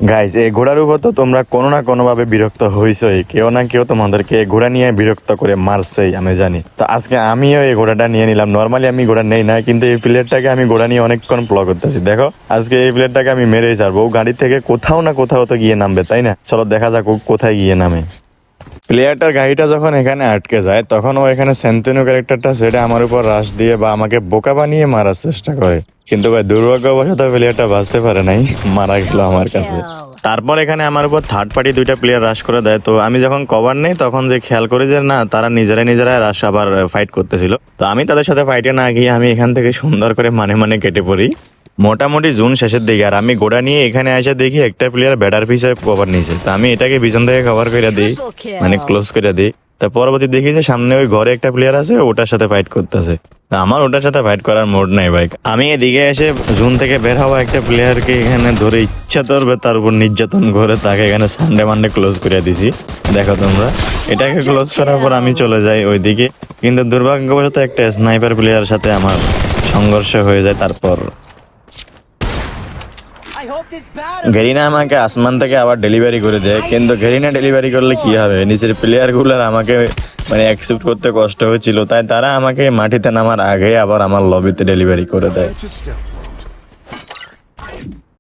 Guys, এই ঘোড়ার উপর তো তোমরা কোনো না কোনো ভাবে বিরক্ত হইছই, কেউ না কেউ তোমাদেরকে এই ঘোড়া নিয়ে বিরক্ত করে মারছেই, আমি জানি। তো আজকে আমিও এই ঘোড়াটা নিয়ে নিলাম। নর্মালি আমি ঘোড়া নেই না, কিন্তু এই প্লেয়ারটাকে আমি ঘোড়া নিয়ে অনেকক্ষণ ফলো করতেছি। দেখো, আজকে এই প্লেয়ারটাকে আমি মেরেই ছাড়বো। ও গাড়ি থেকে কোথাও না কোথাও তো গিয়ে নামবে, তাই না? চলো দেখা যাক ও কোথায় গিয়ে নামে। প্লেয়ারটার গাড়িটা যখন এখানে আটকে যায়, তখন ও এখানে সেন্তেনো ক্যারেক্টারটা সেটা আমার উপর রাশ দিয়ে বা আমাকে বোকা বানিয়ে মারার চেষ্টা করে। কিন্তু ভাই দুর্ভাগ্যবশত প্লেয়ারটা বাঁচতে পারে নাই, মারা গেল আমার কাছে। তারপর এখানে আমার উপর থার্ড পার্টি দুইটা প্লেয়ার রাশ করে দেয়। তো আমি যখন কভার নেই, তখন যে খেয়াল করি যে না, তারা নিজেরাই রাশ আবার ফাইট করতেছিল। তো আমি তাদের সাথে ফাইটে না গিয়ে আমি এখান থেকে সুন্দর করে মানে কেটে পড়ি। মোটামুটি জুন শেষের দিকে, আর আমি গোড়া নিয়ে এখানে এসে দেখি একটা প্লেয়ার ব্যাটার পিছে কভার নিয়েছে। তো আমি এটাকে পিছন থেকে কভার করে দিই, মানে ক্লোজ করে দিই। তা পরবর্তী দেখি যে সামনে ওই ঘরে একটা প্লেয়ার আছে, ওটার সাথে ফাইট করতেছে। আমার ওটার সাথে ফাইট করার মোড নাই ভাই। আমি এদিকে এসে জুন থেকে বের হওয়া একটা প্লেয়ারকে এখানে ধরে ইচ্ছা করবে তার উপর নির্যাতন করে তাকে এখানে সানডে মানডে ক্লোজ করে দিছি। দেখো তোমরা, এটাকে ক্লোজ করার পর আমি চলে যাই ওইদিকে। কিন্তু দুর্ভাগ্যবশত একটা স্নাইপার প্লেয়ারের সাথে আমার সংঘর্ষ হয়ে যায়। তারপর গেরিনা আমাকে আসমান থেকে আবার ডেলিভারি করে দেয়। কিন্তু গেরিনা ডেলিভারি করলে কি হবে, নিচের প্লেয়ার গুলার আমাকে মানে অ্যাকসেপ্ট করতে কষ্ট হয়েছিল, তাই তারা আমাকে মাটিতে নামার আগে আবার আমার লবিতে ডেলিভারি করে দেয়।